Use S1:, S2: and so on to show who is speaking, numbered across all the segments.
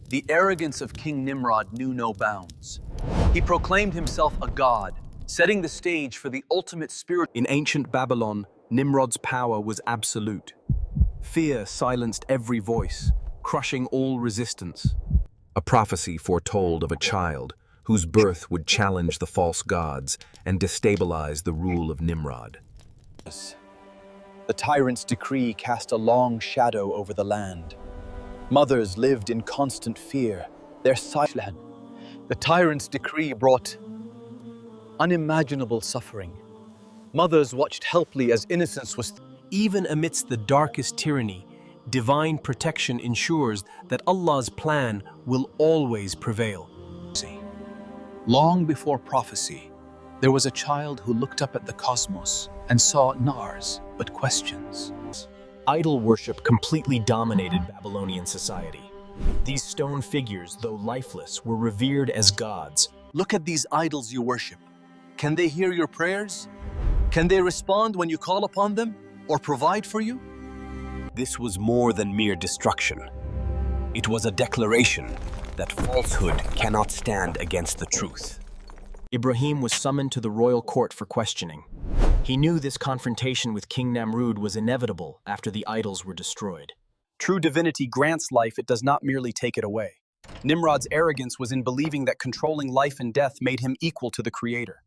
S1: The arrogance of King Nimrod knew no bounds. He proclaimed himself a god, setting the stage for the ultimate spirit.
S2: In ancient Babylon, Nimrod's power was absolute. Fear silenced every voice, crushing all resistance. A prophecy foretold of a child whose birth would challenge the false gods and destabilize the rule of Nimrod.
S1: The tyrant's decree cast a long shadow over the land. Mothers lived in constant fear. The tyrant's decree brought unimaginable suffering. Mothers watched helplessly as innocence was.
S2: Even amidst the darkest tyranny, divine protection ensures that Allah's plan will always prevail.
S1: Long before prophecy, there was a child who looked up at the cosmos and saw nars but questions.
S2: Idol worship completely dominated Babylonian society. These stone figures, though lifeless, were revered as gods.
S1: Look at these idols you worship. Can they hear your prayers? Can they respond when you call upon them or provide for you?
S2: This was more than mere destruction. It was a declaration that falsehood cannot stand against the truth. Ibrahim was summoned to the royal court for questioning. He knew this confrontation with King Nimrod was inevitable after the idols were destroyed.
S1: True divinity grants life, it does not merely take it away. Nimrod's arrogance was in believing that controlling life and death made him equal to the Creator.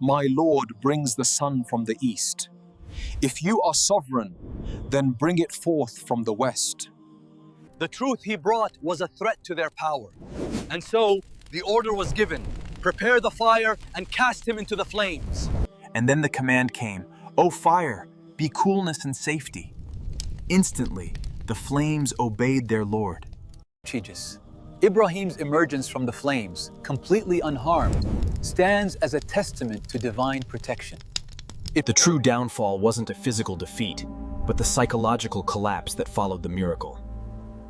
S1: My Lord brings the sun from the east. If you are sovereign, then bring it forth from the west. The truth he brought was a threat to their power. And so the order was given, prepare the fire and cast him into the flames.
S2: And then the command came, "O fire, be coolness and safety." Instantly, the flames obeyed their Lord.
S1: Ibrahim's emergence from the flames, completely unharmed, stands as a testament to divine protection.
S2: The true downfall wasn't a physical defeat, but the psychological collapse that followed the miracle.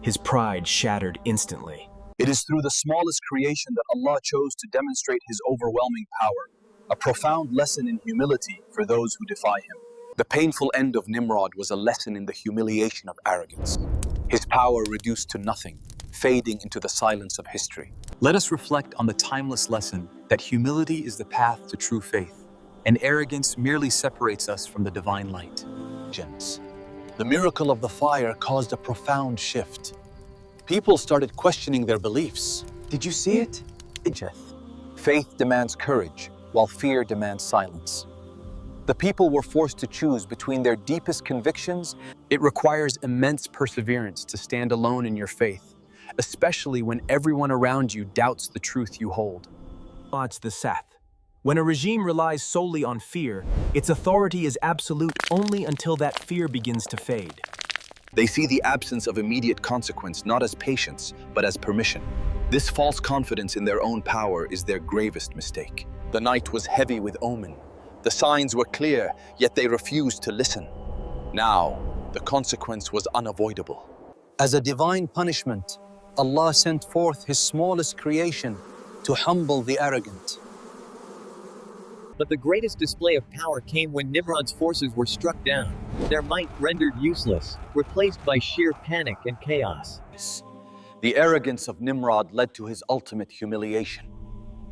S2: His pride shattered instantly.
S1: It is through the smallest creation that Allah chose to demonstrate His overwhelming power, a profound lesson in humility for those who defy Him. The painful end of Nimrod was a lesson in the humiliation of arrogance. His power reduced to nothing, fading into the silence of history. Let us reflect on the timeless lesson that humility is the path to true faith, and arrogance merely separates us from the divine light. The miracle of the fire caused a profound shift. People started questioning their beliefs. Did you see it? Faith demands courage, while fear demands silence. The people were forced to choose between their deepest convictions. It requires immense perseverance to stand alone in your faith, especially when everyone around you doubts the truth you hold.
S2: Odds the Sath. When a regime relies solely on fear, its authority is absolute only until that fear begins to fade.
S1: They see the absence of immediate consequence not as patience, but as permission. This false confidence in their own power is their gravest mistake. The night was heavy with omen. The signs were clear, yet they refused to listen. Now, the consequence was unavoidable. As a divine punishment, Allah sent forth His smallest creation to humble the arrogant.
S3: But the greatest display of power came when Nimrod's forces were struck down, their might rendered useless, replaced by sheer panic and chaos.
S1: The arrogance of Nimrod led to his ultimate humiliation.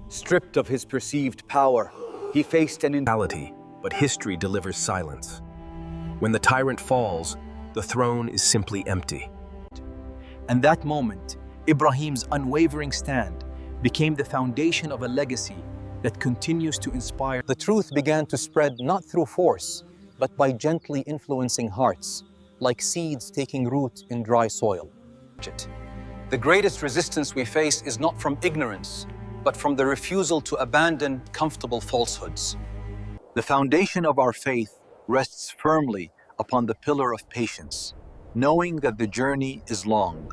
S1: Stripped of his perceived power, he faced an
S2: reality, but history delivers silence. When the tyrant falls, the throne is simply empty.
S1: And that moment, Ibrahim's unwavering stand became the foundation of a legacy that continues to inspire. The truth began to spread not through force, but by gently influencing hearts, like seeds taking root in dry soil. The greatest resistance we face is not from ignorance, but from the refusal to abandon comfortable falsehoods. The foundation of our faith rests firmly upon the pillar of patience, knowing that the journey is long.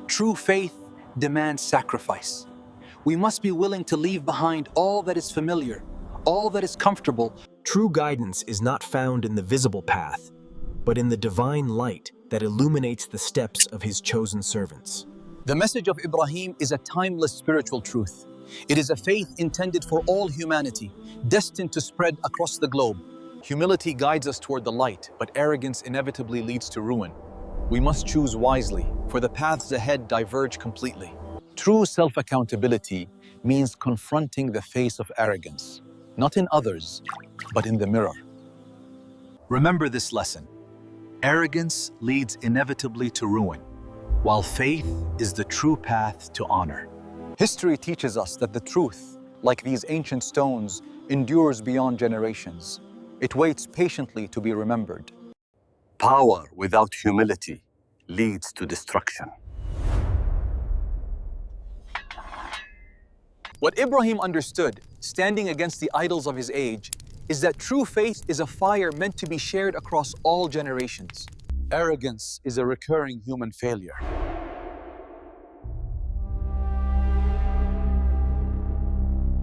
S1: True faith demands sacrifice. We must be willing to leave behind all that is familiar, all that is comfortable.
S2: True guidance is not found in the visible path, but in the divine light that illuminates the steps of His chosen servants.
S1: The message of Ibrahim is a timeless spiritual truth. It is a faith intended for all humanity, destined to spread across the globe. Humility guides us toward the light, but arrogance inevitably leads to ruin. We must choose wisely, for the paths ahead diverge completely. True self-accountability means confronting the face of arrogance, not in others, but in the mirror. Remember this lesson. Arrogance leads inevitably to ruin, while faith is the true path to honor. History teaches us that the truth, like these ancient stones, endures beyond generations. It waits patiently to be remembered. Power without humility leads to destruction. What Ibrahim understood, standing against the idols of his age, is that true faith is a fire meant to be shared across all generations. Arrogance is a recurring human failure.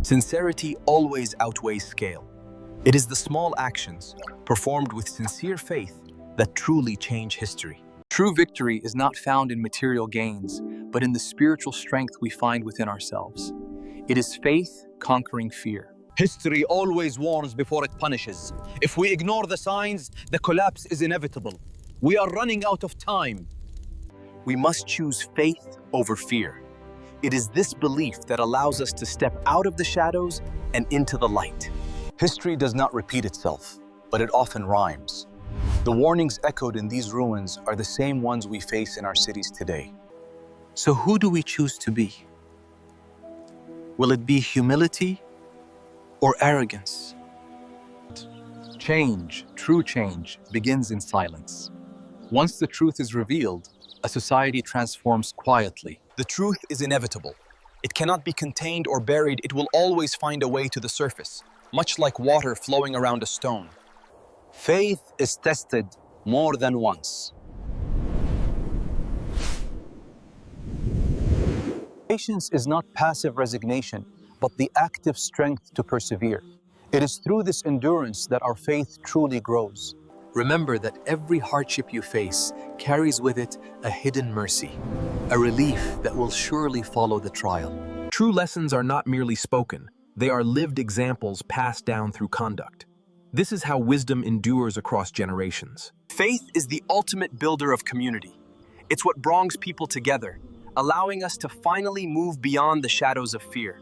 S2: Sincerity always outweighs scale. It is the small actions, performed with sincere faith, that truly change history.
S1: True victory is not found in material gains, but in the spiritual strength we find within ourselves. It is faith conquering fear. History always warns before it punishes. If we ignore the signs, the collapse is inevitable. We are running out of time.
S2: We must choose faith over fear. It is this belief that allows us to step out of the shadows and into the light.
S1: History does not repeat itself, but it often rhymes. The warnings echoed in these ruins are the same ones we face in our cities today. So who do we choose to be? Will it be humility or arrogance? Change, true change, begins in silence. Once the truth is revealed, a society transforms quietly.
S2: The truth is inevitable. It cannot be contained or buried. It will always find a way to the surface, much like water flowing around a stone.
S1: Faith is tested more than once. Patience is not passive resignation, but the active strength to persevere. It is through this endurance that our faith truly grows. Remember that every hardship you face carries with it a hidden mercy, a relief that will surely follow the trial.
S2: True lessons are not merely spoken. They are lived examples passed down through conduct. This is how wisdom endures across generations. Faith is the ultimate builder of community. It's what brings people together, allowing us to finally move beyond the shadows of fear.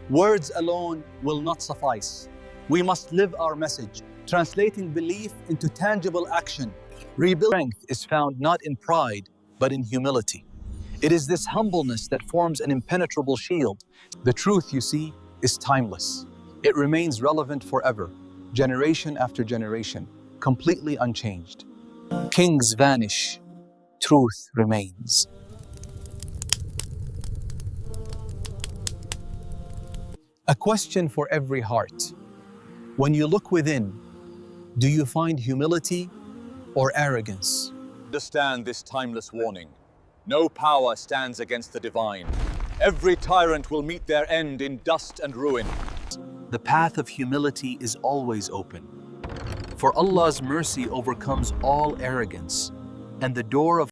S1: Words alone will not suffice. We must live our message, translating belief into tangible action. Rebuilding strength is found not in pride, but in humility. It is this humbleness that forms an impenetrable shield. The truth, you see, is timeless. It remains relevant forever, generation after generation, completely unchanged. Kings vanish, truth remains. A question for every heart. When you look within, do you find humility or arrogance?
S4: Understand this timeless warning. No power stands against the divine. Every tyrant will meet their end in dust and ruin.
S1: The path of humility is always open. For Allah's mercy overcomes all arrogance, and the door of